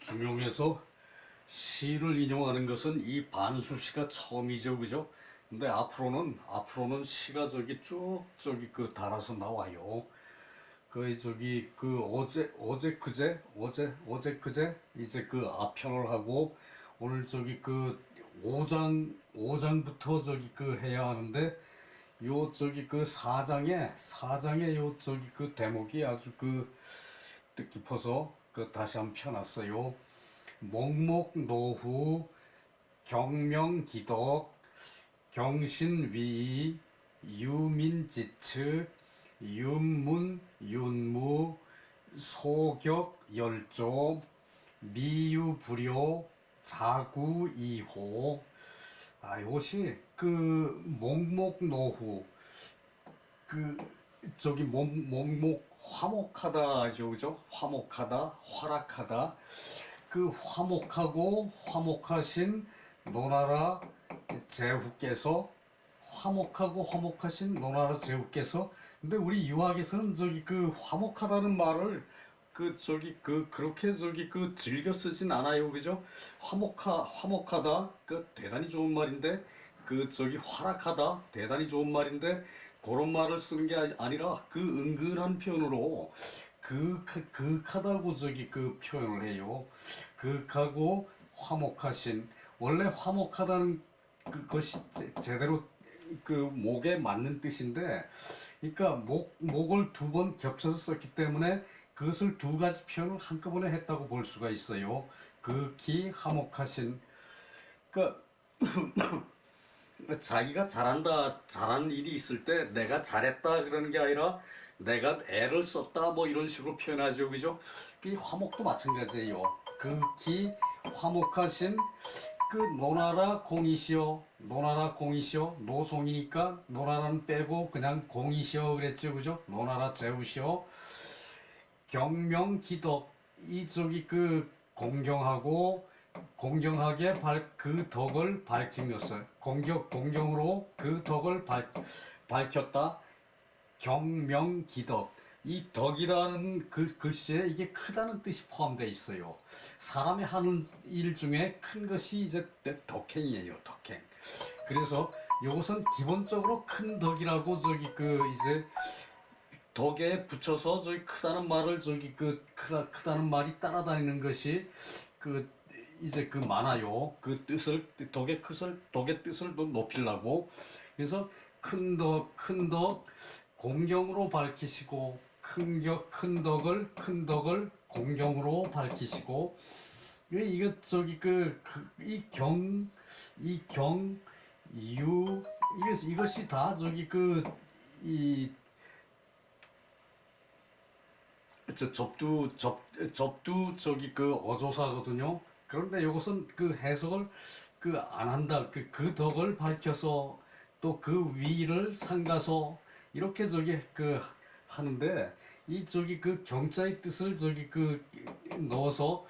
중용에서 시를 인용하는 것은 이 반수시가 처음이죠, 그죠? 근데 앞으로는 시가 저기 달아서 나와요. 어제 그제 이제 그 앞편을 하고 오늘 저기 그 5장부터 저기 그 해야 하는데 요 저기 그 4장에 요 저기 그 대목이 아주 그 뜻깊어서 그 다시 한번 펴놨어요. 목목노후 경명기덕 경신위 유민지측 윤문 소격열조 미유불효 자구이호. 이것이 그 목목노후 그 저기 목목 화목하다죠, 그죠? 화목하다, 화락하다. 그 화목하고 화목하신 노나라 제후께서 근데 우리 유학에서는 저기 그 화목하다는 말을 그렇게 저기 그 즐겨 쓰진 않아요, 그죠? 화목하다 그 대단히 좋은 말인데 그 저기 화락하다 대단히 좋은 말인데 그런 말을 쓰는 게 아니라 그 은근한 표현으로 극하다고 저기 그 표현을 해요. 극하고 화목하신. 원래 화목하다는 그것이 제대로 그 목에 맞는 뜻인데, 그러니까 목을 두 번 겹쳐서 썼기 때문에 그것을 두 가지 표현을 한꺼번에 했다고 볼 수가 있어요. 극히 화목하신. 그러니까 자기가 잘하는 일이 있을 때 내가 잘했다 그러는 게 아니라 내가 애를 썼다 뭐 이런 식으로 표현하죠, 그죠? 그 화목도 마찬가지예요. 극히 화목하신 그 노나라 공이시오. 노송이니까 노나라는 빼고 그냥 공이시오 그랬죠, 그죠? 노나라 제우시오. 경명기덕, 이쪽이 그 공경하게 그 덕을 밝힌 것을 공경으로 그 덕을 밝혔다. 경명기덕, 이 덕이라는 그 글씨에 이게 크다는 뜻이 포함되어 있어요. 사람이 하는 일 중에 큰 것이 이제 덕행이에요, 덕행. 그래서 이것은 기본적으로 큰 덕이라고 저기 그 이제 덕에 붙여서 저기 크다는 말을 저기 크다는 말이 따라다니는 것이 그 이제 그 많아요. 그 뜻을 덕의 뜻을 높이려고. 그래서 큰 덕 공경으로 밝히시고 큰 덕을 공경으로 밝히시고. 이거 저기 이것이 다 저기 이 접두 저기 그 어조사거든요. 그런데 이것은 그 해석을 안 한다. 그 덕을 밝혀서 또 그 위를 삼가서 이렇게 저기 하는데, 이 저기 그 경자의 뜻을 저기 넣어서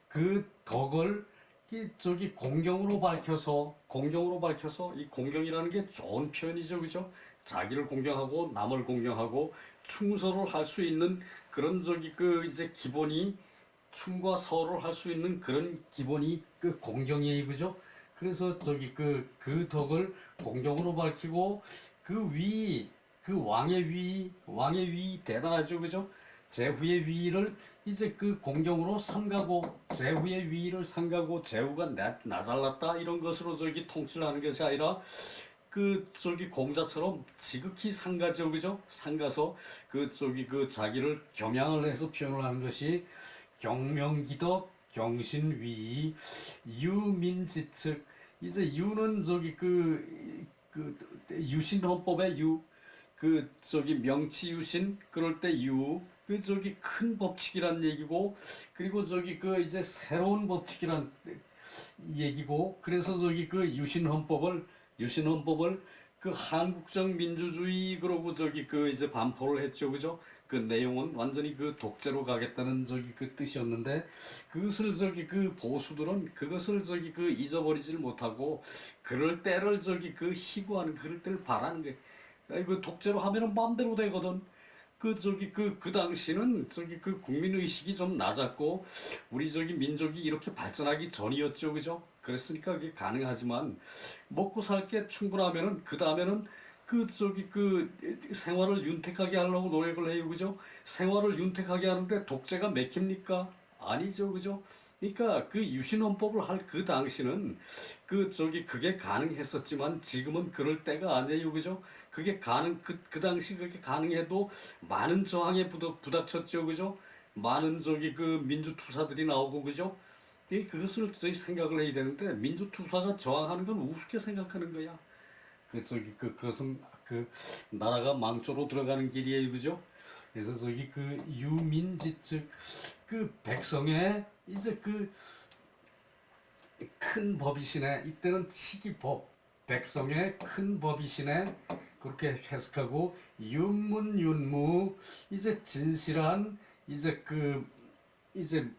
그 덕을 이 저기 공경으로 밝혀서 이 공경이라는 게 좋은 표현이죠, 그죠? 자기를 공경하고 남을 공경하고 충서를 할 수 있는 그런 저기 이제 기본이 충과 서를 할 수 있는 그런 기본이 공경이에요, 그죠? 그래서 저기 그 덕을 공경으로 밝히고 왕의 위 대단하죠, 그죠? 제후의 위를 이제 공경으로 삼가고, 제후의 위를 삼가고 제후가 나 잘났다 이런 것으로 저기 통치를 하는 것이 아니라 저기 공자처럼 지극히 상가죠, 그죠? 상가서 자기를 겸양을 해서 표현을 하는 것이 경명기덕 경신위 유민지측. 이제 유는 저기 유신헌법의 저기 명치유신 그럴 때 저기 큰 법칙이란 얘기고, 그리고 저기 이제 새로운 법칙이란 얘기고, 그래서 저기 유신헌법을 한국적 민주주의 그러고 저기 이제 반포를 했죠, 그죠? 그 내용은 완전히 독재로 가겠다는 저기 뜻이었는데, 그것을 저기 보수들은 그것을 저기 잊어버리질 못하고 그럴 때를 저기 희구하는, 그럴 때를 바라는 게, 독재로 하면은 마음대로 되거든. 그 당시는 그 국민 의식이 좀 낮았고 우리 민족이 이렇게 발전하기 전이었죠, 그죠? 그랬으니까 그게 가능하지만 먹고 살 게 충분하면은 그 다음에는 그 생활을 윤택하게 하려고 노력을 해요, 그죠? 생활을 윤택하게 하는데 독재가 맥힙니까? 아니죠, 그죠? 그러니까 그 유신헌법을 할 그 당시는 그게 가능했었지만 지금은 그럴 때가 아니에요, 그죠? 그 당시 그게 가능해도 많은 저항에 부닥쳤죠, 그죠? 많은 그 민주투사들이 나오고, 그죠? 그것을 저희 생각을 해야 되는데 민주투사가 저항하는 건 우습게 생각하는 거야. 그것은 나라가 망조로 들어가는 길이에요, 그죠? 그래서 유민지 측 백성의 이제 큰 법이시네. 이때는 치기법, 백성의 큰 법이시네. 그렇게 해석하고 윤무 이제 진실한 이제 이제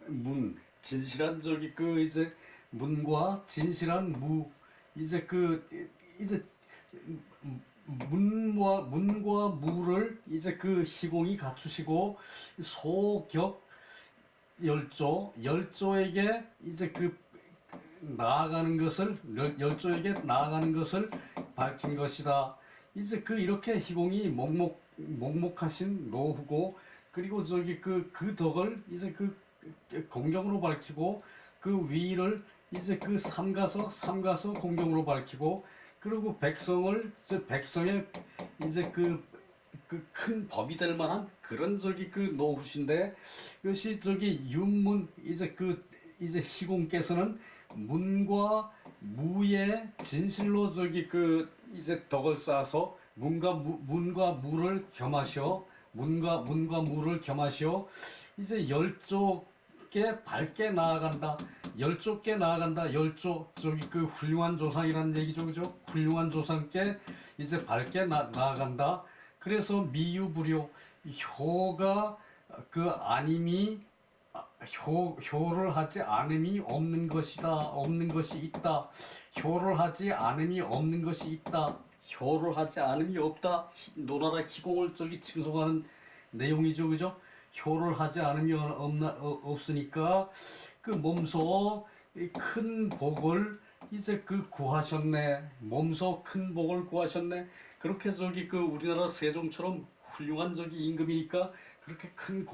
진실한 이제 문과 진실한 무 이제 이제 문과 무를 이제 희공이 갖추시고 소격 열조에게 이제 나아가는 것을 열조에게 나아가는 것을 밝힌 것이다. 이제 이렇게 희공이 목목하신 노후고 그리고 그 덕을 이제 공경으로 밝히고 그 위를 이제 삼가서 공경으로 밝히고 그리고 백성의 이제 큰 법이 될 만한 그런 노후신데 이것이 윤문 이제 희공께서는 문과 무의 진실로 이제 덕을 쌓아서 문과 무를 겸하시어 문과 무를 겸하시어 이제 열조께 밝게 나아간다. 열조께 나아간다. 열조 훌륭한 조상이라는 얘기죠, 그죠? 훌륭한 조상께 이제 밝게 나아간다. 그래서 미유불효 효가 아님이 효를 하지 않음이 없는 것이다. 없는 것이 있다. 효를 하지 않음이 없는 것이 있다. 효를 하지 않음이 없다. 노나라 희공을 칭송하는 내용이죠, 그죠? 효를 하지 않음이 없으니까 몸소 큰 복을 이제 구하셨네. 몸소 큰 복을 구하셨네. 그렇게 우리나라 세종처럼 훌륭한 임금이니까 그렇게 큰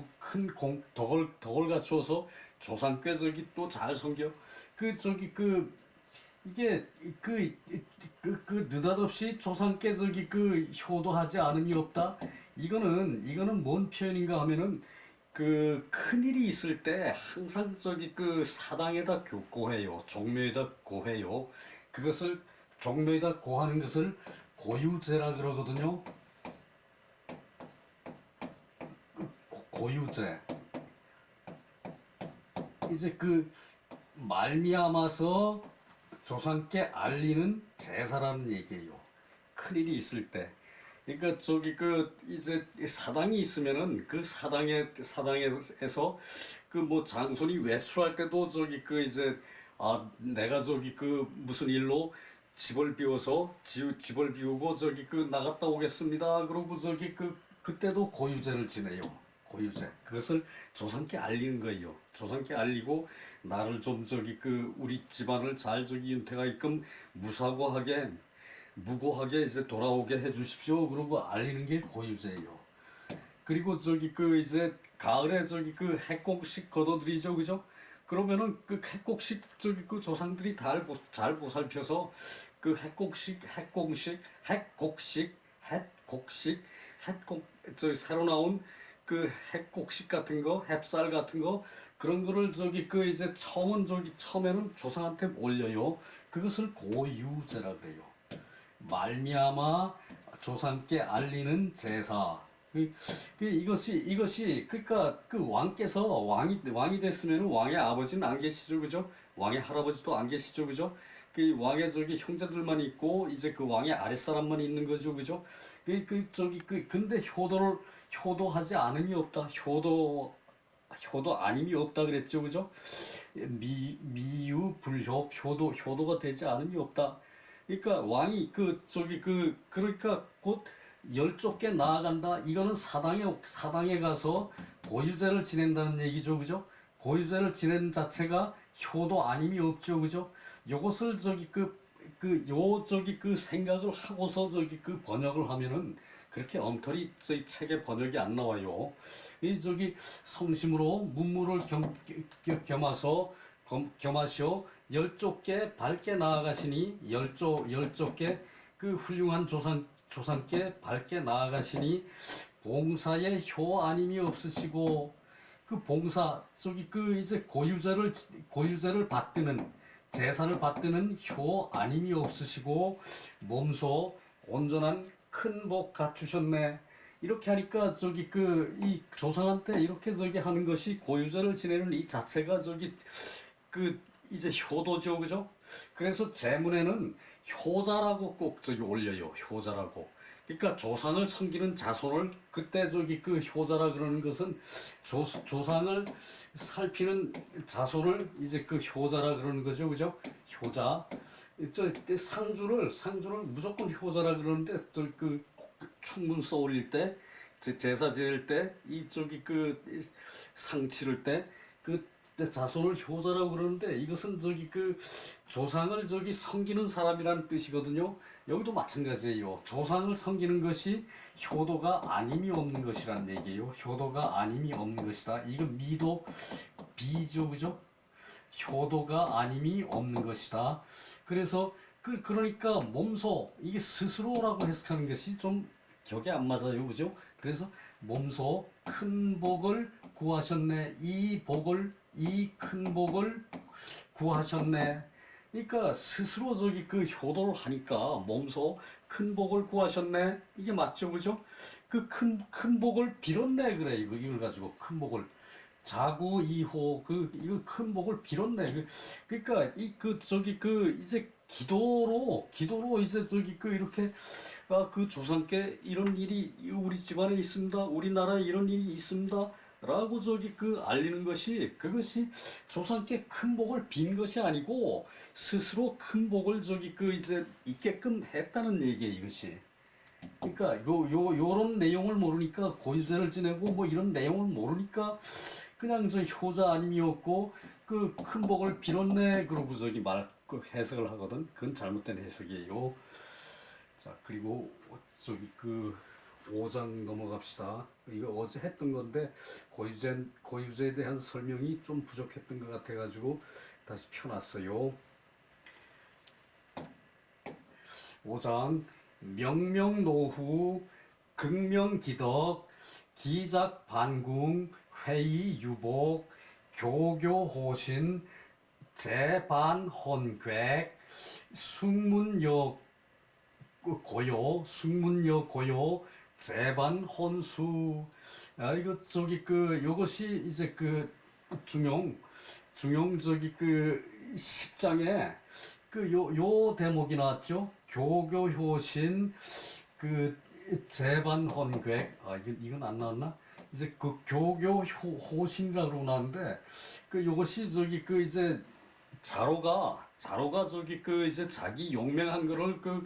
덕을 갖추어서 조상께 또 잘 섬겨. 이게 느닷없이 조상께 효도하지 않음이 없다. 이거는 뭔 표현인가 하면은 큰일이 있을 때 항상 사당에다 고해요. 종묘에다 고해요. 그것을 종묘에다 고하는 것을 고유제라 그러거든요. 고유제. 이제 말미암아서 조상께 알리는 제사라는 얘기예요. 큰일이 있을 때. 그러니까 이제 사당이 있으면은 사당에서 장손이 외출할 때도 이제 내가 무슨 일로 집을 비워서 집을 비우고 나갔다 오겠습니다. 그러고 그때도 고유제를 지내요. 고유제. 그것을 조상께 알리는 거예요. 조상께 알리고 나를 좀 우리 집안을 잘 윤택하게끔 무고하게 이제 돌아오게 해주십시오. 그러고 알리는 게 고유제예요. 그리고 이제 가을에 핵곡식 걷어들이죠, 그죠? 그러면은 핵곡식 조상들이 잘 보살펴서 새로 나온 핵곡식 같은 거, 햅쌀 같은 거 그런 거를 이제 처음에는 조상한테 올려요. 그것을 고유제라 그래요. 말미암아 조상께 알리는 제사. 이것이 그러니까 왕께서 왕이 됐으면 왕의 아버지는 안 계시죠, 그죠? 왕의 할아버지도 안 계시죠, 그죠? 왕의 형제들만 있고 이제 왕의 아랫사람만 있는 거죠, 그죠? 근데 효도하지 않음이 없다. 효도 아님이 없다 그랬죠, 그죠? 미유불효 효도가 되지 않음이 없다. 그러니까 왕이 그러니까 곧 열좁게 나아간다. 이거는 사당에 가서 고유제를 지낸다는 얘기죠, 그죠? 고유제를 지내는 자체가 효도 아님이 없죠, 그죠? 요것을 저기 그 생각을 하고서 저기 그 번역을 하면은 그렇게 엉터리 저희 책에 번역이 안 나와요. 이 저기 성심으로 문무를 겸하서 겸하시오 열좁게 밝게 나아가시니 열좁게 그 훌륭한 조상께 밝게 나아가시니 봉사에 효 아님이 없으시고 그 봉사 저기 그 이제 고유제를 받드는 제사를 받드는 효 아님이 없으시고 몸소 온전한 큰 복 갖추셨네. 이렇게 하니까 저기 그 이 조상한테 이렇게 저기 하는 것이 고유제를 지내는 이 자체가 저기 그 이제 효도죠, 그죠? 그래서 제문에는 효자라고 꼭 저기 올려요. 효자라고. 그러니까 조상을 섬기는 자손을 그때 저기 그 효자라 그러는 것은 조상을 살피는 자손을 이제 그 효자라 그러는 거죠, 그죠? 효자. 저 상주를 무조건 효자라 그러는데 저 그 충문서 올릴 때 제사 지낼 때 이 저기 그 상 치를 때 그 자손을 효자라고 그러는데 이것은 저기 그 조상을 저기 섬기는 사람이라는 뜻이거든요. 여기도 마찬가지예요. 조상을 섬기는 것이 효도가 아님이 없는 것이란 얘기예요. 효도가 아님이 없는 것이다. 이거 미도 비죠, 그죠? 효도가 아님이 없는 것이다. 그래서 그러니까 몸소 이게 스스로라고 해석하는 것이 좀 격에 안 맞아요, 그죠? 그래서 몸소 큰 복을 구하셨네. 이 큰 복을 구하셨네. 그러니까 스스로 저기 그 효도를 하니까 몸소 큰 복을 구하셨네. 이게 맞죠, 그죠? 그 큰 복을 빌었네 그래. 이걸 가지고 큰 복을 자구 이호 이거 큰 복을 빌었네. 그러니까 이 그 저기 그 이제 기도로 이제 저기 그 이렇게 그 조상께 이런 일이 우리 집안에 있습니다. 우리나라에 이런 일이 있습니다. 라고 저기 그 알리는 것이 그것이 조상께 큰 복을 빈 것이 아니고 스스로 큰 복을 저기 그 이제 있게끔 했다는 얘기예요, 이것이. 그러니까 요런 내용을 모르니까 고유제를 지내고 뭐 이런 내용을 모르니까 그냥 저 효자 아님이었고 그 큰 복을 빌었네 그러고 저기 그 해석을 하거든. 그건 잘못된 해석이에요. 자, 그리고 저기 그 5장 넘어갑시다. 이거 어제 했던 건데 고유제에 대한 설명이 좀 부족했던 것 같아가지고 다시 펴놨어요. 5장 명명노후 극명기덕 기작반궁 회의유복 교교호신 제반헌괴 숙문여고요 제반헌수. 이거 저기 그 요것이 이제 그 중용 저기 그 10장에 그 요 대목이 나왔죠. 교교효신 그 제반헌괴. 이건 안 나왔나? 이제 그 교교호신이라고 나오는데 그 요것이 저기 그 이제 자로가 저기 그 이제 자기 용맹한 거를 그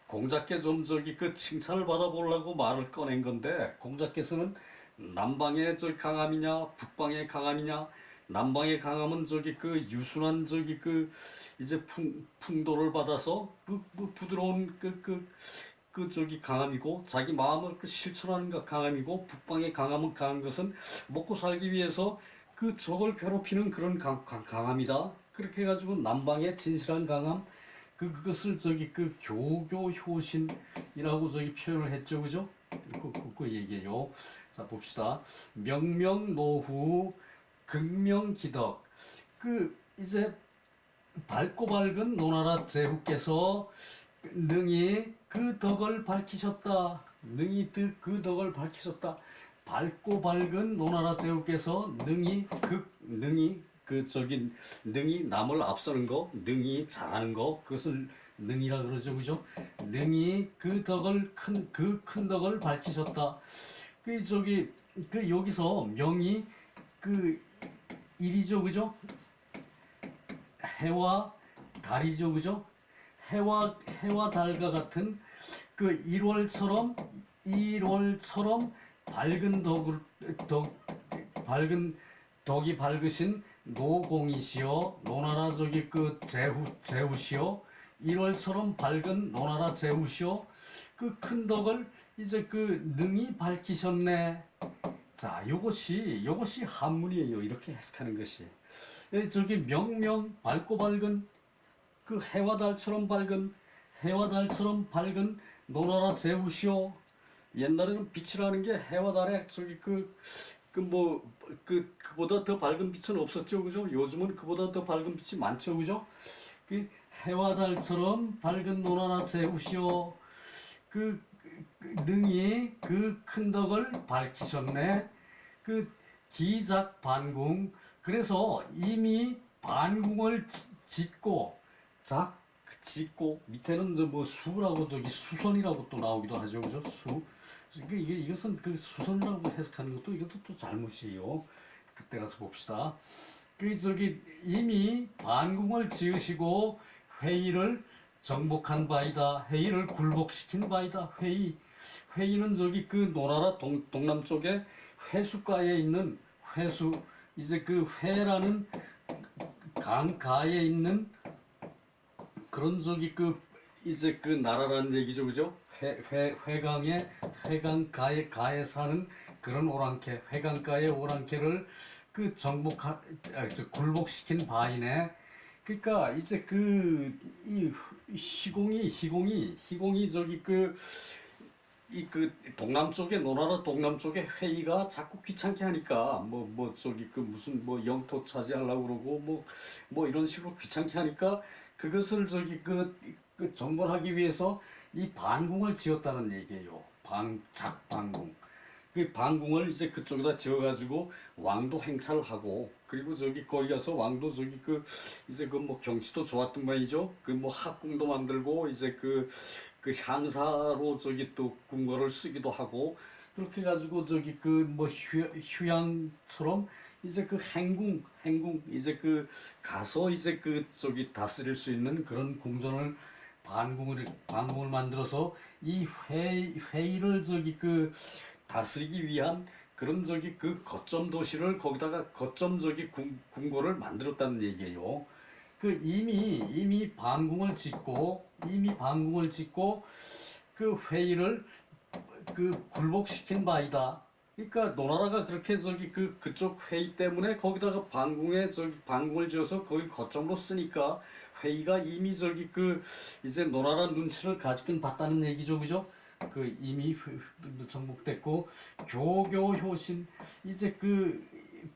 공자께 좀 저기 그 칭찬을 받아보려고 말을 꺼낸 건데 공자께서는 남방의 저 강함이냐 북방의 강함이냐 남방의 강함은 저기 그 유순한 저기 그 이제 풍도를 받아서 그 부드러운 그 저기 강함이고 자기 마음을 그 실천하는 것 강함이고 북방의 강함은 강한 것은 먹고 살기 위해서 그 적을 괴롭히는 그런 강함이다. 그렇게 해가지고 남방의 진실한 강함 그것을 저기 그 교교효신이라고 저기 표현을 했죠, 그죠? 그 얘기예요. 자 봅시다. 명명노후 극명기덕 그 이제 밝고 밝은 노나라 제후께서 능히 그 덕을 밝히셨다. 그 덕을 밝히셨다. 밝고 밝은 노나라 제후께서 능히 남을 앞서는 거, 능히 잘하는 거, 그것을 능이라 그러죠, 그죠? 능히 그 큰 덕을 밝히셨다. 여기서 명이 그 일이죠, 그죠? 해와 달이죠, 그죠? 해와 달과 같은 그 1월처럼 1월처럼 밝은 밝은 덕이 밝으신 노공이시여 노나라 저기 그 제후시여 1월처럼 밝은 노나라 제후시여 그 큰 덕을 이제 그 능히 밝히셨네. 자, 요것이 한문이에요. 이렇게 해석하는 것이. 저기 명명 밝고 밝은 그 해와 달처럼 밝은 노나라 제우시오. 옛날에는 빛이라는 게 해와 달에 저기 그보다 더 밝은 빛은 없었죠, 그죠? 요즘은 그보다 더 밝은 빛이 많죠, 그죠? 그 해와 달처럼 밝은 노나라 제우시오. 능히 그 큰 덕을 밝히셨네. 그 기작 반궁. 그래서 이미 반궁을 짓고 짓고 밑에는 저 뭐 수라고 저기 수선이라고 또 나오기도 하죠, 그죠? 수. 이것은 그 수선이라고 해석하는 것도 이것도 또 잘못이에요. 그때 가서 봅시다. 그 저기 이미 반궁을 지으시고 회의를 정복한 바이다. 회의를 굴복시킨 바이다. 회의는 저기 그 노나라 동남쪽에 회수가에 있는 회수 이제 그 회라는 강가에 있는 그런 저기 그 이제 그 나라라는 얘기죠, 그죠? 회강가에 사는 그런 오랑캐, 회강가의 오랑캐를 그 굴복시킨 바이네. 그러니까 이제 이 희공이 저기 동남쪽에 노나라 동남쪽에 회의가 자꾸 귀찮게 하니까 저기 그 무슨 뭐 영토 차지하려고 그러고 뭐 이런 식으로 귀찮게 하니까 그것을 저기 정벌하기 위해서 이 반궁을 지었다는 얘기예요. 작반궁. 그 반궁을 이제 그쪽에다 지어가지고 왕도 행차를 하고 그리고 저기 거기 가서 왕도 저기 이제 뭐 경치도 좋았던 말이죠. 뭐 학궁도 만들고 이제 향사로 저기 또 궁궐을 쓰기도 하고 그렇게 가지고 저기 뭐 휴양처럼 이제 행궁 이제 가서 이제 저기 다스릴 수 있는 그런 궁전을 반궁을 만들어서 이 회의를 저기 다스리기 위한 그런 저기 거점 도시를 거기다가 거점 저기 궁궐을 만들었다는 얘기예요. 이미 반궁을 짓고 그 회의를 굴복시킨 바이다. 그러니까 노나라가 그렇게 저기 그쪽 회의 때문에 거기다가 반궁을 지어서 거기 거점으로 쓰니까 회의가 이미 저기 이제 노나라 눈치를 가지긴 봤다는 얘기죠, 그죠? 이미 정복됐고 교교효신 이제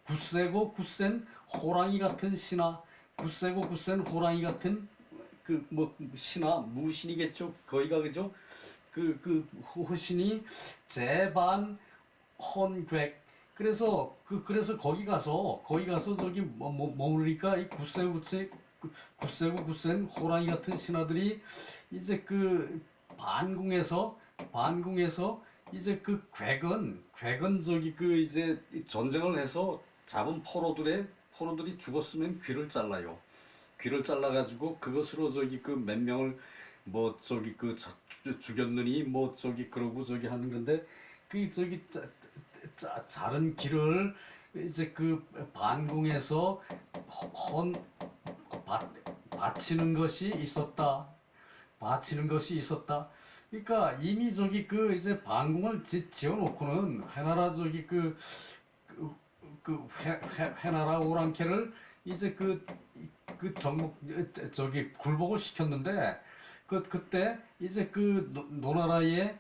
굳세고 굳센 호랑이 같은 신하 굳세고 굳센 호랑이 같은 뭐 신하 무신이겠죠, 거기가 그죠? 호신이 제반 헌객. 그래서 거기 가서 저기 머무르니까 이 굳세고 굳센 호랑이 같은 신하들이 이제 반궁에서 이제 괴건 저기 이제 전쟁을 해서 잡은 포로들이 죽었으면 귀를 잘라요. 귀를 잘라가지고 그것으로 저기 몇 명을 뭐 저기 죽였느니 뭐 저기 그러고 저기 하는 건데 저기 자른 귀를 이제 반궁에서 바치는 것이 있었다. 그러니까 이미 저기 이제 반궁을 지어놓고는 해나라 저기 해나라 오랑캐를 이제 정복 저기 굴복을 시켰는데 그때 이제 노나라의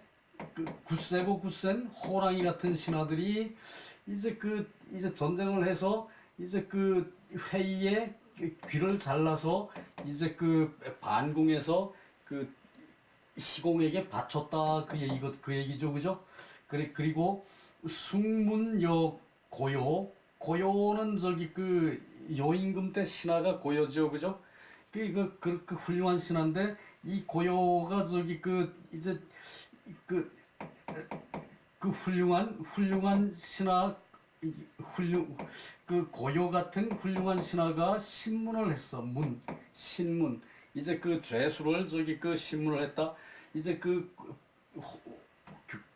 굳세고 굳센 호랑이 같은 신하들이 이제 이제 전쟁을 해서 이제 회의에 귀를 잘라서 이제 반궁에서 희공에게 바쳤다 그 얘기죠, 그죠? 그리고 숙문여 고요는 저기 요임금 때 신하가 고요죠, 그죠? 그 훌륭한 신하인데 이 고요가 저기 이제 훌륭한 신하 고요 같은 훌륭한 신하가 신문을 했어. 신문 이제 죄수를 저기 신문을 했다. 이제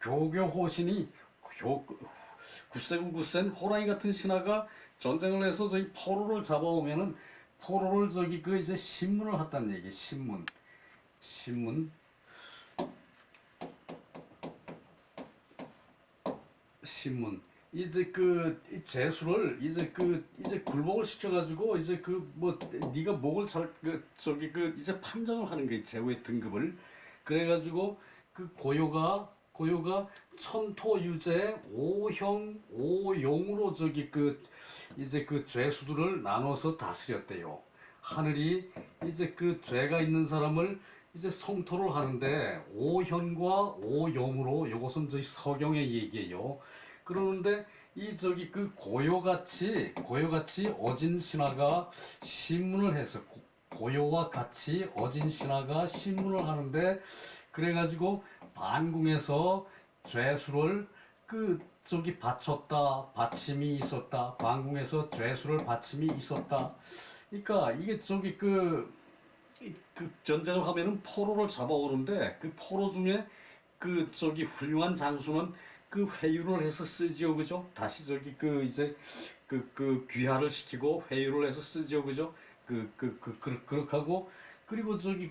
교교호신이 굳세고 굳센 호랑이 같은 신하가 전쟁을 해서 저기 포로를 잡아오면은 포로를 저기 그 이제 신문을 했다는 얘기. 신문 신문 이제 그 재수를 이제 굴복을 시켜가지고 이제 그 뭐 네가 목을 잘 그 저기 그 이제 판정을 하는 거예요. 제후의 등급을. 그래가지고 그 고요가 천토유제 오형 오용으로 저기 그 이제 그 죄수들을 나눠서 다스렸대요. 하늘이 이제 그 죄가 있는 사람을 이제 성토를 하는데 오현과 오용으로, 요것은 저희 서경의 얘기예요. 그러는데 이 저기 그 고요같이 어진 신하가 신문을 해서 고요와 같이 어진 신하가 신문을 하는데, 그래가지고 반궁에서 죄수를 그 저기 바쳤다, 받침이 있었다. 반궁에서 죄수를 받침이 있었다. 그러니까 이게 저기 그 전쟁을 하면은 포로를 잡아오는데, 그 포로 중에 그 저기 훌륭한 장수는 그 회유를 해서 쓰지요, 그죠? 다시 저기 그 이제 그 귀화를 시키고 회유를 해서 쓰지요, 그죠? 그렇게 하고, 그리고 저기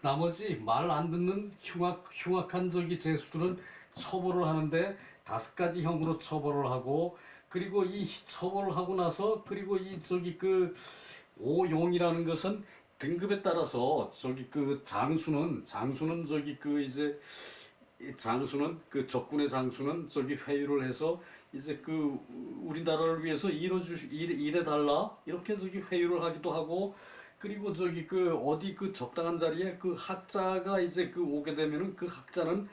나머지 말 안 듣는 흉악한 저기 죄수들은 처벌을 하는데 5가지 형으로 처벌을 하고, 그리고 이 처벌을 하고 나서, 그리고 이 저기 그 오용이라는 것은 등급에 따라서 저기 그 장수는 저기 그 이제 장수는 그 적군의 장수는 저기 회유를 해서 이제 그 우리나라를 위해서 일해 달라 이렇게 저기 회유를 하기도 하고, 그리고 저기 그 어디 그 적당한 자리에 그 학자가 이제 그 오게 되면은 그 학자는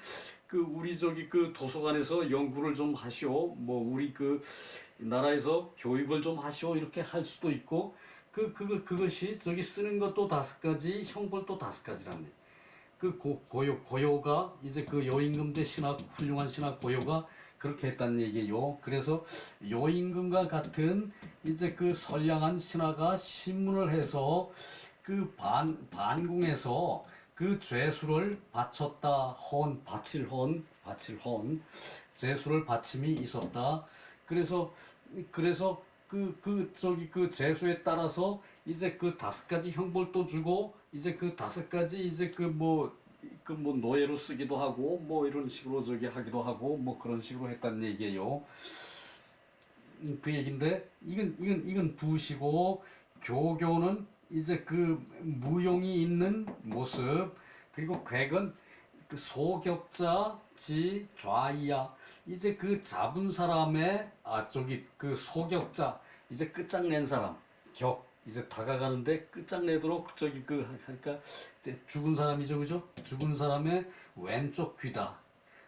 그 우리 저기 그 도서관에서 연구를 좀 하시오, 뭐 우리 그 나라에서 교육을 좀 하시오, 이렇게 할 수도 있고, 그것이 저기 쓰는 것도 5가지, 형벌도 5가지라네. 고요가 이제 그 요임금대 신하, 훌륭한 신하 고요가 그렇게 했다는 얘기예요. 그래서 요임금과 같은 이제 그 선량한 신하가 신문을 해서 그 반궁에서 그 죄수를 바쳤다. 바칠 헌 죄수를 바침이 있었다. 그래서 저기 그 죄수에 따라서 이제 그 5가지 형벌도 주고, 이제 그 5가지 이제 뭐 노예로 쓰기도 하고, 뭐 이런 식으로 저기 하기도 하고, 뭐 그런 식으로 했다는 얘기예요. 그 얘긴데, 이건 부시고, 교교는 이제 그 무용이 있는 모습, 그리고 객은 그 소격자 지 좌이야. 이제 그 잡은 사람의 저기 그 소격자, 이제 끝장낸 사람, 이제 다가가는데 끝장내도록 저기 그러니까 죽은 사람이죠, 그죠? 죽은 사람의 왼쪽 귀다.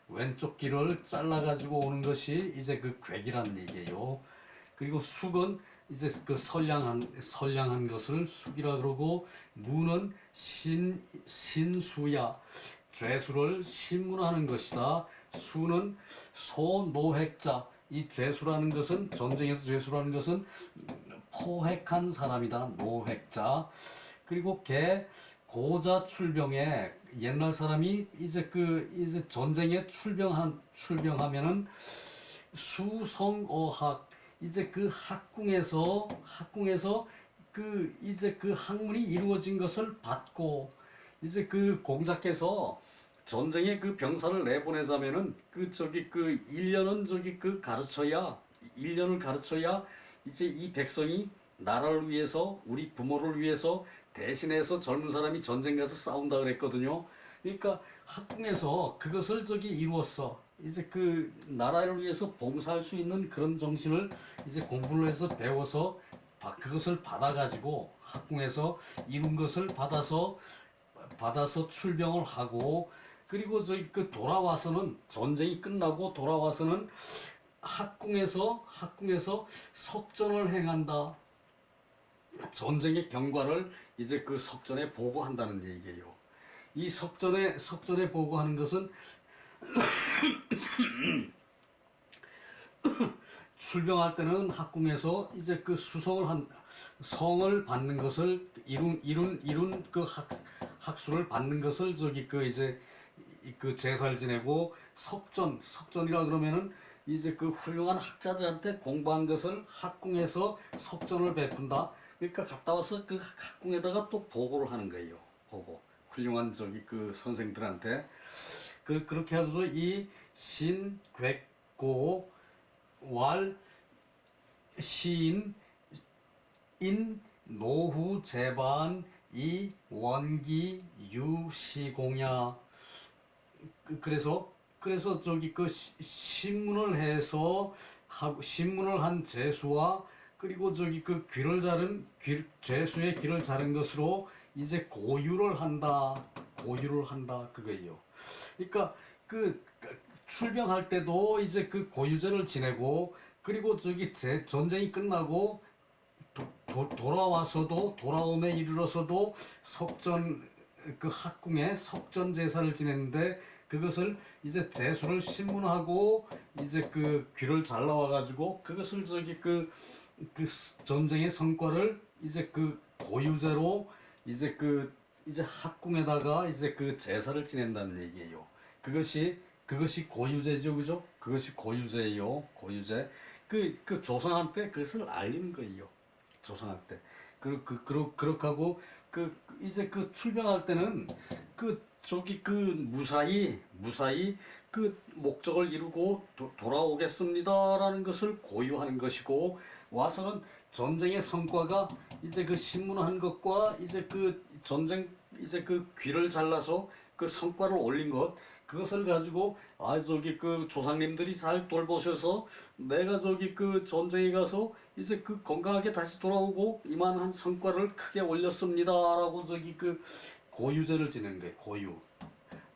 왼쪽 귀를 잘라가지고 오는 것이 이제 그 궤기라는 얘기예요. 그리고 숙은 이제 그 선량한 것을 숙이라 그러고, 무는 신수야. 죄수를 신문하는 것이다. 수는 소노획자. 이 죄수라는 것은, 전쟁에서 죄수라는 것은 포획한 사람이다. 노획자. 그리고 고자 출병에, 옛날 사람이 이제 이제 전쟁에 출병하면은 수성어학, 이제 그 학궁에서 이제 그 학문이 이루어진 것을 받고, 이제 그 공자께서 전쟁에 그 병사를 내보내자면은 그 저기 그 1년은 저기 그 가르쳐야, 1년을 가르쳐야 이제 이 백성이 나라를 위해서, 우리 부모를 위해서 대신해서 젊은 사람이 전쟁 가서 싸운다 그랬거든요. 그러니까 학궁에서 그것을 저기 이루었어. 이제 그 나라를 위해서 봉사할 수 있는 그런 정신을 이제 공부를 해서 배워서 그것을 받아가지고 학궁에서 이룬 것을 받아서 출병을 하고, 그리고 저기 그 돌아와서는, 전쟁이 끝나고 돌아와서는 학궁에서 석전을 행한다. 전쟁의 경과를 이제 그 석전에 보고한다는 얘기예요. 이 석전에 보고하는 것은 출병할 때는 학궁에서 이제 그 성을 받는 것을, 이룬 그 학수를 받는 것을 저기 그 이제 그 제사를 지내고 석전이라 그러면은 이제 그 훌륭한 학자들한테 공부한 것을 학궁에서 석전을 베푼다. 그러니까 갔다 와서 그 학궁에다가 또 보고를 하는 거예요. 보고. 훌륭한 저기 그 선생들한테 그렇게 해서 이 신괴고 왈 시인 인 노후 제반 이 원기 유시공야. 그래서 저기 그 신문을 해서 신문을 한 죄수와 그리고 저기 그 귀를 자른 죄수의 귀를 자른 것으로 이제 고유를 한다 그거예요. 그러니까 그 출병할 때도 이제 그 고유제를 지내고 그리고 저기 전쟁이 끝나고 돌아옴에 이르러서도 석전 그 학궁에 석전 제사를 지냈는데 그것을 이제 제수를 신문하고 이제 그 귀를 잘라와 가지고 그것을 저기 그 전쟁의 성과를 이제 그 고유제로 이제 이제 학궁에다가 이제 그 제사를 지낸다는 얘기예요. 그것이 고유제죠, 그죠? 그것이 고유제예요, 고유제. 그 조상한테 그것을 알리는 거예요. 조상한테. 그렇게 하고 이제 그 출병할 때는 저기 무사히 그 목적을 이루고 돌아오겠습니다라는 것을 고유하는 것이고 와서는 전쟁의 성과가 이제 그 신문한 것과 이제 그 전쟁 이제 그 귀를 잘라서 그 성과를 올린 것 그것을 가지고 저기 그 조상님들이 잘 돌보셔서 내가 저기 그 전쟁에 가서 이제 그 건강하게 다시 돌아오고 이만한 성과를 크게 올렸습니다라고 저기 그 고유제를 지내는 거예요. 고유.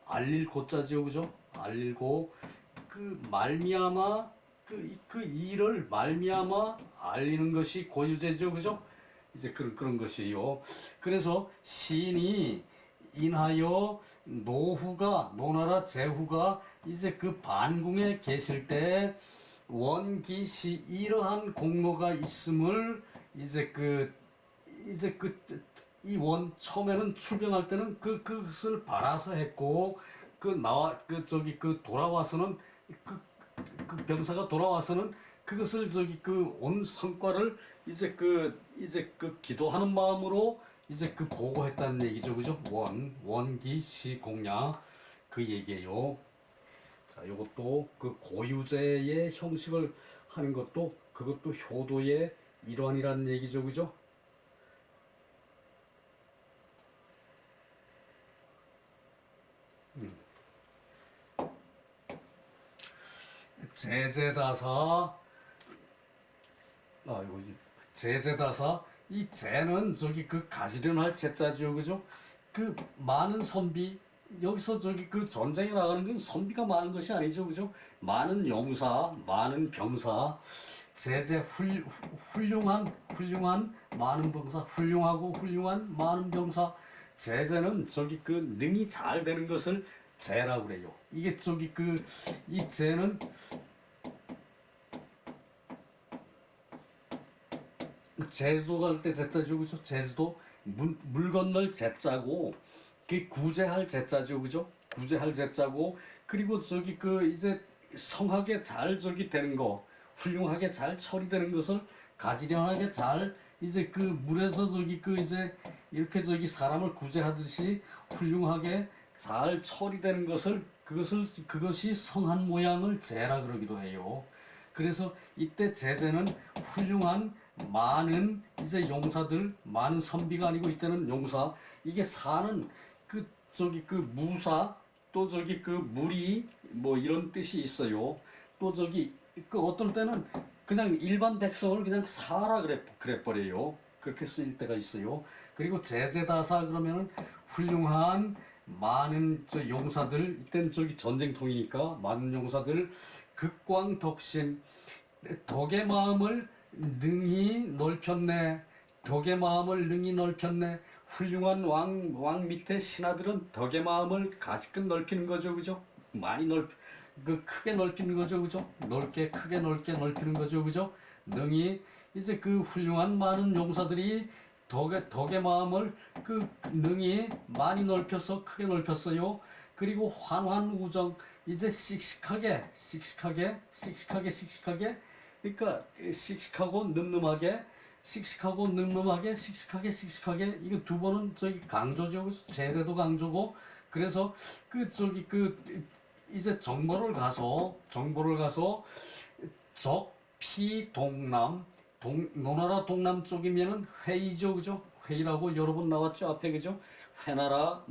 알릴 고자지요, 그죠? 알리고 말미암아 그 일을 말미암아 알리는 것이 고유제죠, 그죠? 이제 그런 것이요. 그래서 시인이 인하여 노나라 제후가 이제 그 반궁에 계실 때 원기시 이러한 공로가 있음을 이제 처음에는 출병할 때는 그것을 바라서 했고 돌아와서는 병사가 돌아와서는 그것을 온 성과를 이제 기도하는 마음으로 이제 보고했다는 얘기죠, 그죠? 원기시 공야 그 얘기예요. 자, 요것도 그 고유제의 형식을 하는 것도 그것도 효도의 일환이라는 얘기죠, 그죠? 제제다사 제제다사 이 제는 저기 가지런할 제자죠, 그죠? 많은 선비 여기서 저기 전쟁에 나가는 건 선비가 많은 것이 아니죠, 그죠? 많은 용사, 많은 병사, 훌륭한 많은 병사, 훌륭하고 훌륭한 많은 병사. 제재는 저기 능이 잘 되는 것을 제라고 그래요. 이게 저기 이 제는 제주도 갈 때 제자죠, 그죠? 제주도 물 건널 제자고 구제할 제자죠, 그죠? 구제할 제자고 그리고 저기 이제 성하게 잘 저기 되는 거, 훌륭하게 잘 처리되는 것을 가지런하게 잘 이제 물에서 저기 이제 이렇게 저기 사람을 구제하듯이 훌륭하게 잘 처리되는 것을 그것이 성한 모양을 제라 그러기도 해요. 그래서 이때 제재는 훌륭한 많은 이제 용사들 많은 선비가 아니고 이때는 용사 이게 사는 무사 또 무리 뭐 이런 뜻이 있어요. 또 어떤 때는 그냥 일반 백성을 그냥 사라 그래 버려요. 그렇게 쓰일 때가 있어요. 그리고 제제다사 그러면은 훌륭한 많은 용사들 이때는 전쟁통이니까 많은 용사들 극광덕신 덕의 마음을 능히 넓혔네. 덕의 마음을 능히 넓혔네. 훌륭한 왕 밑에 신하들은 덕의 마음을 가시껏 넓히는 거죠, 그죠? 많이 크게 넓히는 거죠, 그죠? 크게 넓게 넓히는 거죠, 그죠? 능히 이제 훌륭한 많은 용사들이 덕의 마음을 능히 많이 넓혀서 크게 넓혔어요. 그리고 환환우정 이제 씩씩하게 그러니까 씩씩하고 늠름하게 씩씩하게 이거 두 번은 저기 강조죠. 그래서 제재도 강조고 그래서 그 저기 그 이제 정보를 가서 적피동남 노나라 동남쪽이면은 회이죠, 그죠? 회이라고 여러 번 나왔죠 앞에, 그죠? 회나라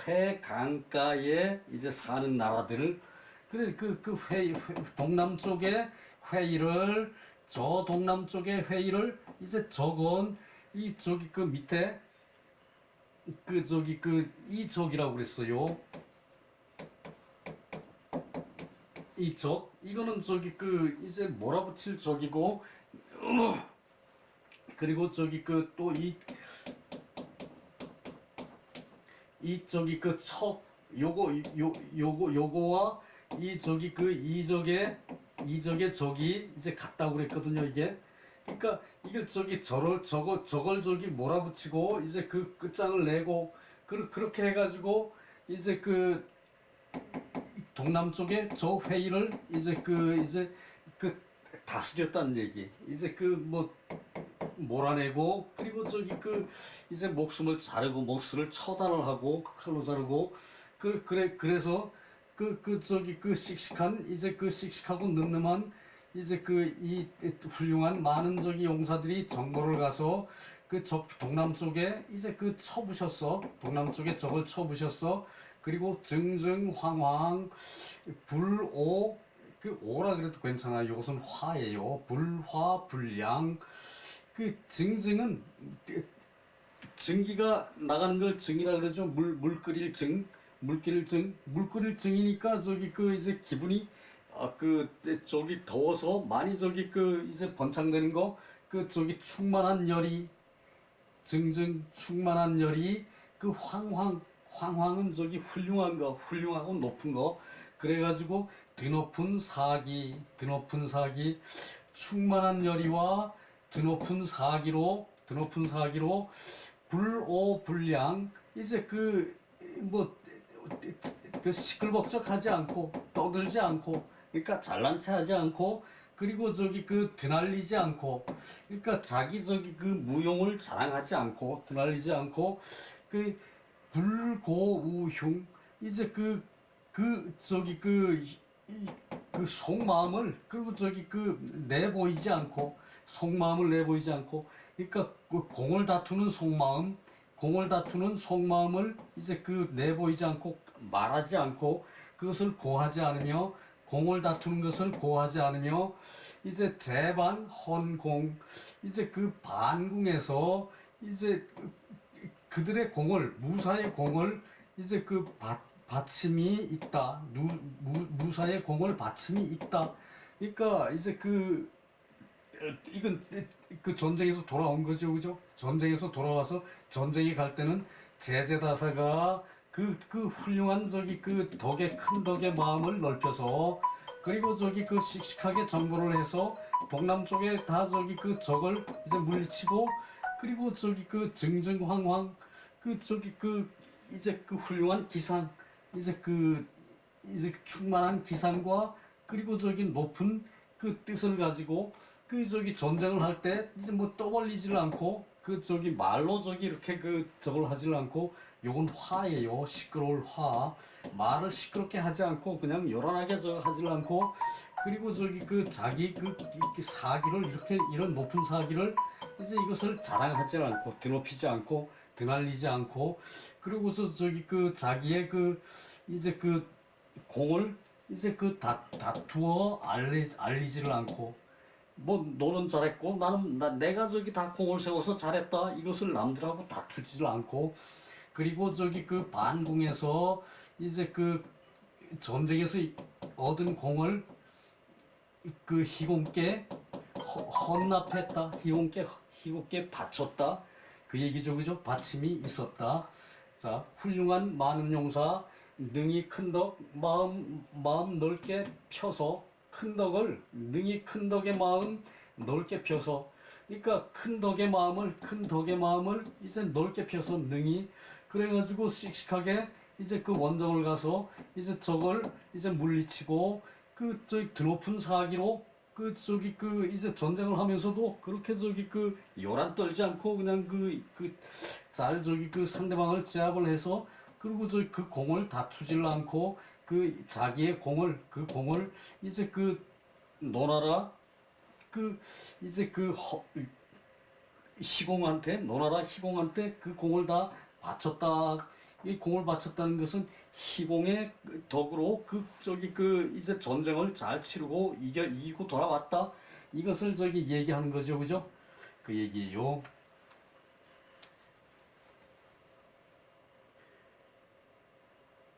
회 강가에 이제 사는 나라들 그래 회 동남쪽에 회의를 저 동남쪽의 회의를 이제 적은 이 저기 그 밑에 그 저기 그 이쪽이라고 그랬어요. 이쪽 이거는 저기 그 이제 몰아붙일 쪽이고 그리고 저기 그 또 이 저기 그 척 요거와 이 저기 그 이적의 적이 이제 같다고 그랬거든요 이게. 그러니까 이게 저기 저걸 저기 몰아붙이고 이제 그 끝장을 내고 그렇게 해가지고 이제 그 동남쪽에 저 회의를 이제 그 다스렸다는 얘기. 이제 그 뭐 몰아내고 그리고 저기 그 이제 목숨을 자르고 목숨을 처단을 하고 칼로 자르고 그래서 저기 그 씩씩한 이제 그 씩씩하고 늠름한 이제 그 이 훌륭한 많은 저기 용사들이 정보를 가서 그 동남쪽에 이제 그 쳐부셨어. 동남쪽에 적을 쳐부셨어. 그리고 증증황황 불오 그 오라 그래도 괜찮아요. 이것은 화예요. 불화 불량 그 증증은 증기가 나가는 걸 증이라 그러죠. 물 끓일 증, 물 끓일 증이니까 저기 그 이제 기분이 그 저기 더워서 많이 저기 그 이제 번창되는 거 그 저기 충만한 열이 증증 충만한 열이 그 황황은 저기 훌륭한 거 훌륭하고 높은 거 그래가지고 드높은 사기 충만한 열이와 드높은 사기로 불오불량 이제 그 뭐 그 시끌벅적하지 않고 떠들지 않고 그러니까 잘난 체하지 않고 그리고 저기 그 드날리지 않고 그러니까 자기 저기 그 무용을 자랑하지 않고 드날리지 않고 그 불고우흉 이제 저기 그 속마음을 그리고 저기 그 내보이지 않고 속마음을 내보이지 않고 그러니까 그 공을 다투는 속마음을 이제 그 내보이지 않고 말하지 않고 그것을 고하지 않으며 공을 다투는 것을 고하지 않으며 이제 재반 헌공 이제 그 반궁에서 이제 그들의 공을 무사의 공을 이제 그 받침이 있다. 무사의 공을 받침이 있다. 그러니까 이제 이건 그 전쟁에서 돌아온 거죠, 그죠? 전쟁에서 돌아와서 전쟁에 갈 때는 제재다사가 그 훌륭한 저기 그 큰 덕의 마음을 넓혀서 그리고 저기 그 씩씩하게 정보를 해서 동남쪽에 다 저기 그 적을 이제 물리치고 그리고 저기 그 증증황황 저기 이제 그 훌륭한 기상 이제 충만한 기상과 그리고 저기 높은 그 뜻을 가지고 그 저기 전쟁을 할 때 이제 뭐 떠벌리지를 않고 그 저기 말로 저기 이렇게 저걸 하지를 않고 요건 화예요. 시끄러울 화. 말을 시끄럽게 하지 않고 그냥 요란하게 저거 하지를 않고 그리고 저기 자기 이렇게 사기를 이렇게 이런 높은 사기를 이제 이것을 자랑하지 않고 드높이지 않고 드날리지 않고 그리고서 저기 자기의 이제 공을 이제 다투어 알리지를 않고 뭐 너는 잘했고 내가 저기 다 공을 세워서 잘했다 이것을 남들하고 다투지를 않고 그리고 저기 반궁에서 이제 전쟁에서 얻은 공을 희공께 헌납했다 희공께 바쳤다 그 얘기죠, 그죠? 받침이 있었다. 자, 훌륭한 많은 용사 능히 큰 덕 마음 넓게 펴서 능히 큰 덕의 마음 넓게 펴서 그러니까 큰 덕의 마음을 이제 넓게 펴서 능히 그래가지고 씩씩하게 이제 그 원정을 가서 이제 저걸 이제 물리치고 그 저기 드높은 사기로 그 저기 그 이제 전쟁을 하면서도 그렇게 저기 그 요란 떨지 않고 그냥 그 잘 저기 그 상대방을 제압을 해서 그리고 저기 그 공을 다투질 않고 그 자기의 공을 그 공을 이제 그 노나라 그 이제 그 희공한테 노나라 희공한테 그 공을 다 바쳤다. 이 공을 바쳤다는 것은 희공의 덕으로 그 저기 그 이제 전쟁을 잘 치르고 이기고 돌아왔다. 이것을 저기 얘기하는 거죠, 그죠? 그 얘기예요.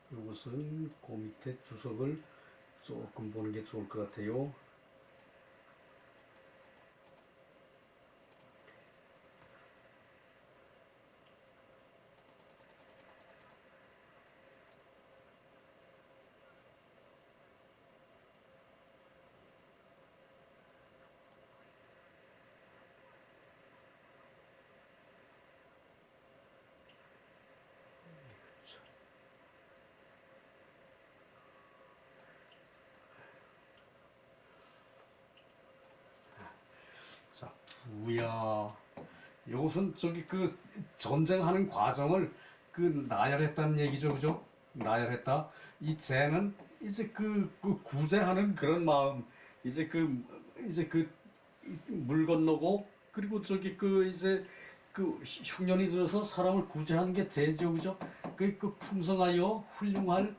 이것은 그 밑에 주석을 조금 보는 게 좋을 것 같아요. 자, 부야. 이것은 저기 그 전쟁하는 과정을 그 나열했다는 얘기죠, 그죠? 나열했다. 이 쟤는 이제 그 구제하는 그런 마음, 이제 이제 물 건너고 그리고 저기 그 이제 그 흉년이 들어서 사람을 구제하는 게 제죠, 그죠? 그 풍성하여 훌륭할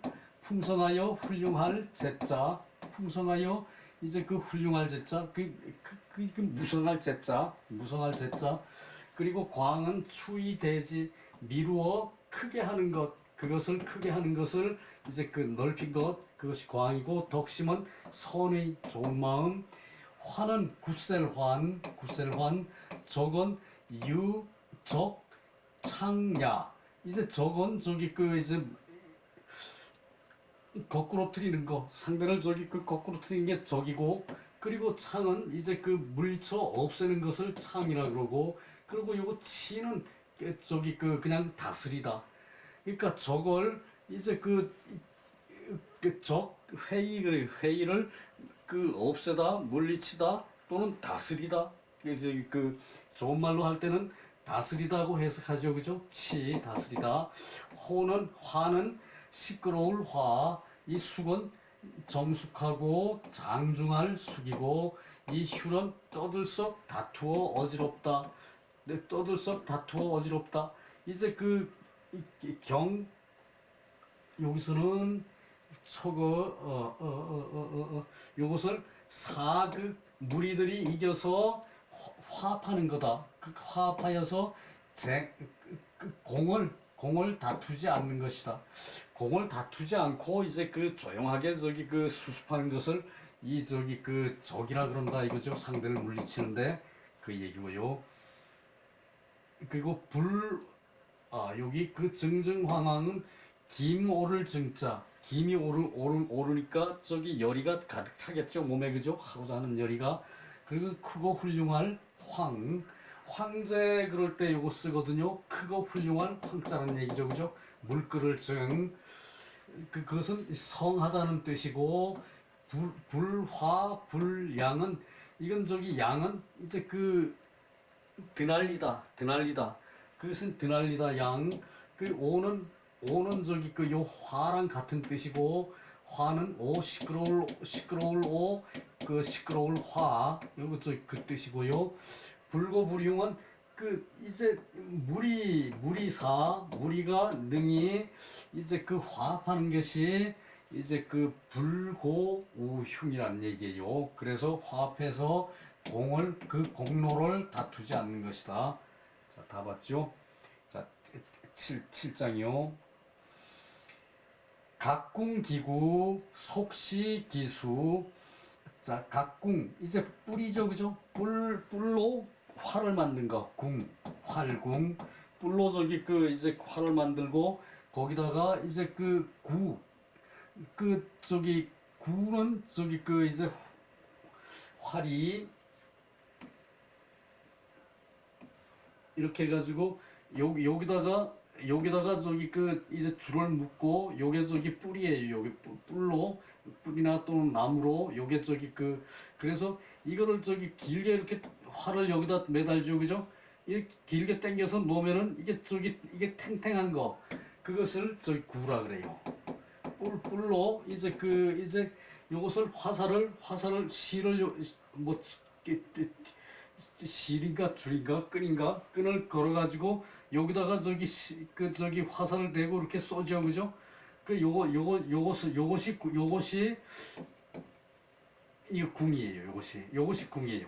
제자, 풍성하여 이제 그 훌륭할 제자, 무성할 제자, 그리고 광은 추이 대지 미루어 크게 하는 것, 그것을 크게 하는 것을 이제 그 넓힌 것, 그것이 광이고 덕심은 선의 좋은 마음, 환은 굿셀환, 적은 유적 창야. 이제 적은 저기 그 이제 거꾸로 트리는 거, 상대를 저기 그 거꾸로 트리는 게 적이고, 그리고 창은 이제 그 물리쳐 없애는 것을 창이라 그러고, 그리고 요거 치는 저기 그 그냥 다스리다. 그러니까 적을 이제 적 회의를 그 없애다, 물리치다 또는 다스리다. 이제 그 좋은 말로 할 때는 다스리다고 해석하죠, 그죠? 다스리다. 화는 시끄러울 화, 이 숙은 정숙하고 장중할 숙이고, 이 휼은 떠들썩 다투어 어지럽다. 네, 떠들썩 다투어 어지럽다. 이제 여기서는 요것을 사극 무리들이 이겨서 화합하는 거다. 화합하여서 공을 다투지 않는 것이다. 공을 다투지 않고 이제 그 조용하게 저기 그 수습하는 것을 이 저기 그 적이라 그런다 이거죠. 상대를 물리치는데 그 얘기고요. 그리고 여기 그 증증황황은 김 오를 증자, 김이 오르니까 저기 열이가 가득 차겠죠, 몸에, 그죠? 하고자 하는 열이가. 그리고 크고 훌륭할 황제 그럴 때 요거 쓰거든요. 크고 훌륭할 황자라는 얘기죠, 그죠? 물 끓을 증, 그것은 성하다는 뜻이고, 불양은, 이건 저기 양은 이제 드날리다. 그것은 드날리다 양. 오는 저기 요 화랑 같은 뜻이고, 화는 시끄러울 시끄러울 화. 요거 그 뜻이고요. 불고불흉은 이제 무리가 능히 이제 화합하는 것이 이제 불고우흉이란 얘기예요. 그래서 화합해서 공로를 다투지 않는 것이다. 자, 다 봤죠? 자, 7장이요. 각궁기구 속시기수. 자, 각궁 이제 뿔이죠, 그죠? 뿔로 활을 만든 거, 활궁. 뿔로 저기 이제 활을 만들고 거기다가 이제 저기 구는 저기 이제 활이 이렇게 해가지고 여기다가 여기다가 저기 그 이제 줄을 묶고 요게 저기 뿔이에요. 요게 뿔로 뿔이나 또는 나무로 요게 저기 그 그래서 이거를 저기 길게 이렇게 활을 여기다 매달죠, 그죠? 이렇게 길게 당겨서 놓으면은 이게 저기 이게 탱탱한 거 그것을 저기 구라 그래요. 뿔로 이제 그 이제 요것을 화살을 실을 뭐 실인가 줄인가 끈을 걸어가지고 여기다가 저기 그 저기 화살을 대고 이렇게 쏘죠, 그죠? 그 요것이 이거 궁이에요. 요것이 궁이에요.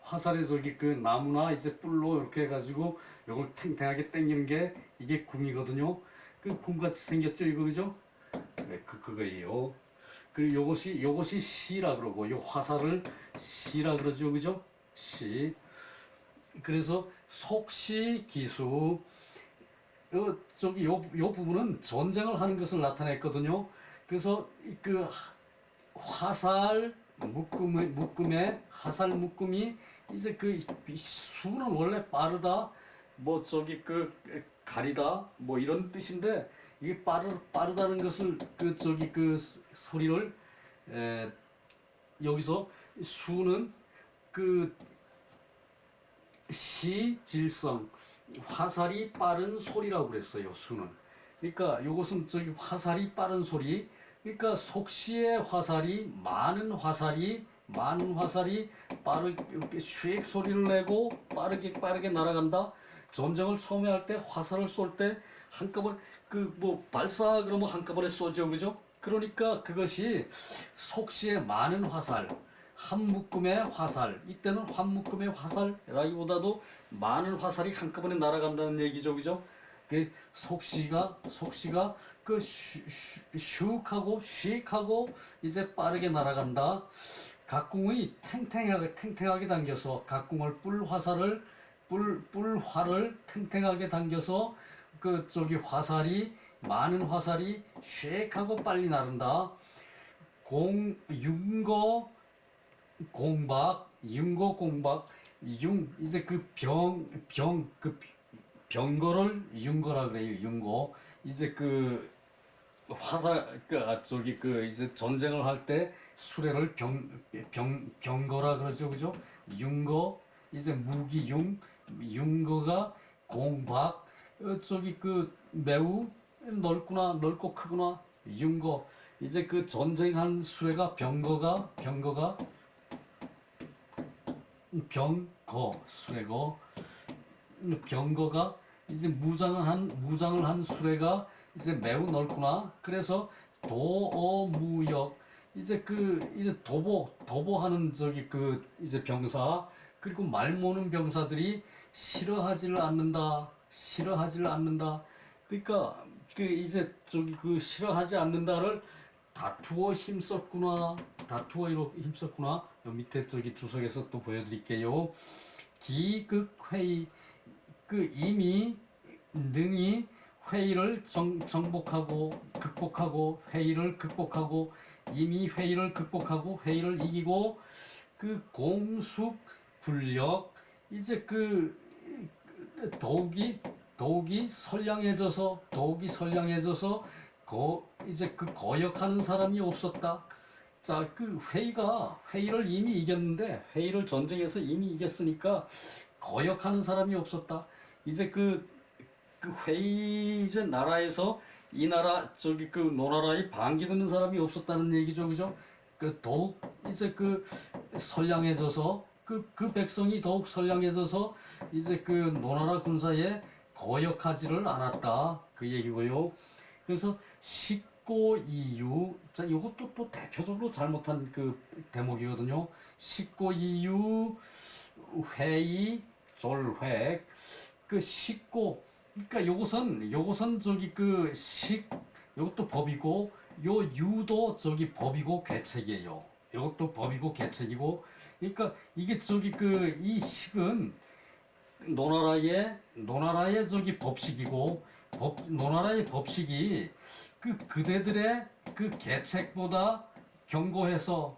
화살에 저기 그 나무나 이제 뿔로 이렇게 해가지고 요걸 탱탱하게 당기는 게 이게 궁이거든요. 그 궁같이 생겼죠, 이거 그죠? 네, 그거예요. 그리고 요것이 시라 그러고 요 화살을 시라 그러죠, 그죠? 시. 그래서 속시 기수 저기 요 부분은 전쟁을 하는 것을 나타냈거든요. 그래서 그 화살 묶음에 화살 묶음이 이제 그 수는 원래 빠르다 뭐 저기 그 가리다 뭐 이런 뜻인데 이게 빠르다는 것을 그 저기 그 소리를 여기서 수는 그 시질성 화살이 빠른 소리라고 그랬어요. 수는. 그러니까 요것은 저기 화살이 빠른 소리. 그러니까 속시의 화살이 많은 화살이 빠르게 슉 소리를 내고 빠르게 날아간다. 전쟁을 처음에 할 때 화살을 쏠 때 한꺼번에 그 뭐 발사 그러면 한꺼번에 쏘죠, 그죠? 그러니까 그것이 속시의 많은 화살. 한 묶음의 화살. 이때는 한 묶음의 화살라기보다도 많은 화살이 한꺼번에 날아간다는 얘기죠, 그죠? 그 속시가 그 슉하고 슉하고 이제 빠르게 날아간다. 각궁이 탱탱하게 당겨서 각궁을 뿔활을 탱탱하게 당겨서 그 저기 많은 화살이 슉하고 빨리 나른다. 윤거 공박 이제 그 병거를 윤거라 그래요. 윤거 이제 그 화살 저기 그 이제 전쟁을 할 때 수레를 병거라 그러죠, 그죠? 윤거 이제 무기 윤거가 공박 저기 그 매우 넓고 크구나 윤거 이제 그 전쟁한 수레가 병거 수레고 병거가 이제 무장을 한 수레가 이제 매우 넓구나. 그래서 도어무역 이제 도보하는 저기 그 이제 병사 그리고 말 모는 병사들이 싫어하지를 않는다. 그러니까 그 이제 저기 그 싫어하지 않는다를 다투어 힘썼구나. 밑에 저기 주석에서 또 보여드릴게요. 기극회의 그 이미 능히 회의를 극복하고 회의를 이기고 그 공숙불력 이제 그 더욱이 선량해져서 이제 그 거역하는 사람이 없었다. 자, 그 회의를 이미 이겼는데 회의를 전쟁에서 이미 이겼으니까 거역하는 사람이 없었다. 이제 그 회의 이제 나라에서 이 나라 저기 그 노나라에 반기 드는 사람이 없었다는 얘기죠, 그죠? 그 더욱 이제 그 선량해져서 그 백성이 더욱 선량해져서 이제 그 노나라 군사에 거역하지를 않았다 그 얘기고요. 그래서 식고이유 자 이것도 또 대표적으로 잘못한 그 대목이거든요. 식고이유 회의 졸획 그 식고 그러니까 요것은 저기 그 요것도 법이고 요 유도 저기 법이고 괴책이에요. 요것도 법이고 괴책이고 그러니까 이게 저기 그 이 식은 노나라의 저기 법식이고 노나라의 법식이 그대들의 그 계책보다 견고해서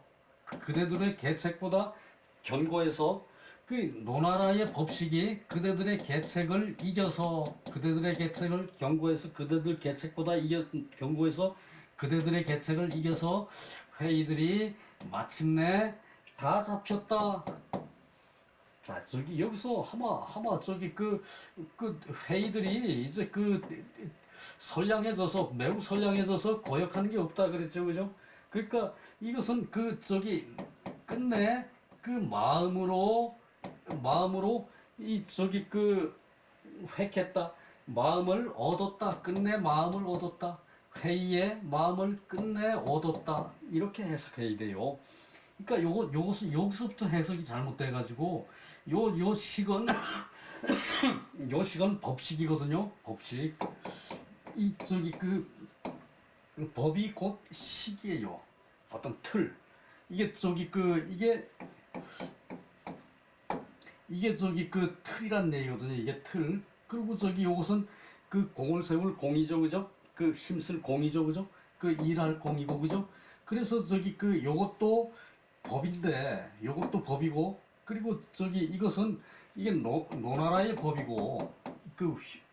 그 노나라의 법식이 그대들의 계책을 이겨서 그대들의 계책을 경고해서 그대들 계책보다 경고해서 그대들의 계책을 이겨서 회의들이 마침내 다 잡혔다. 자, 저기 여기서 하마 저기 그 회의들이 이제 선량해져서 매우 선량해져서 고역한 게 없다 그랬죠, 그죠? 그러니까 이것은 저기 끝내 그 마음으로 이 저기 획했다. 마음을 얻었다. 끝내 마음을 얻었다. 회의의 마음을 끝내 얻었다. 이렇게 해석해야 돼요. 그러니까 여기서부터 해석이 잘못돼가지고 요 식은 요 식은 법식이거든요. 법식. 이 저기 법이 곧 식이에요. 어떤 틀. 이게 저기 이게 저기 틀이란 얘기거든요. 이게 틀. 그리고 저기 요것은 공을 세울 공이죠, 그죠? 힘쓸 공이죠, 그죠? 일할 공이고, 그죠? 그래서 저기 요것도 법인데, 요것도 법이고, 그리고 저기 이게 노나라의 법이고,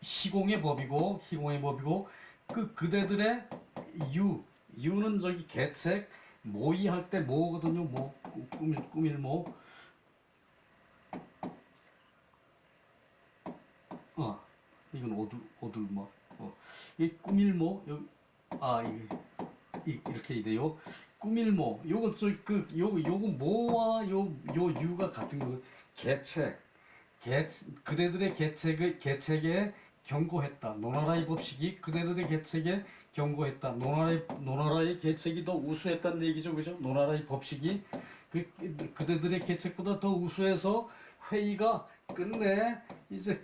희공의 법이고, 그대들의 유는 저기 계책, 모의할 때 모거든요. 꾸밀 모. 이건 어둘막. 이 꾸밀모, 이렇게 돼요. 꾸밀모, 요거 요거 모와 요 유가 같은 거. 계책, 그대들의 계책에 경고했다. 노나라의 법식이 그대들의 계책에 경고했다. 노나라의 계책이 더 우수했다는 얘기죠, 그죠? 노나라의 법식이 그대들의 계책보다 더 우수해서 회의가 끝내 이제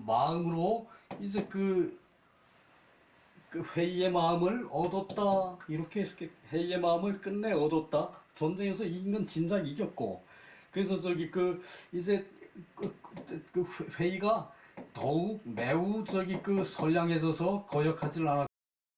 마음으로 이제 회의의 마음을 얻었다. 이렇게 회의의 마음을 끝내 얻었다. 전쟁에서 이긴 건 진작 이겼고, 그래서 저기 이제 회의가 더욱 매우 저기 선량해져서 거역하지 않았고.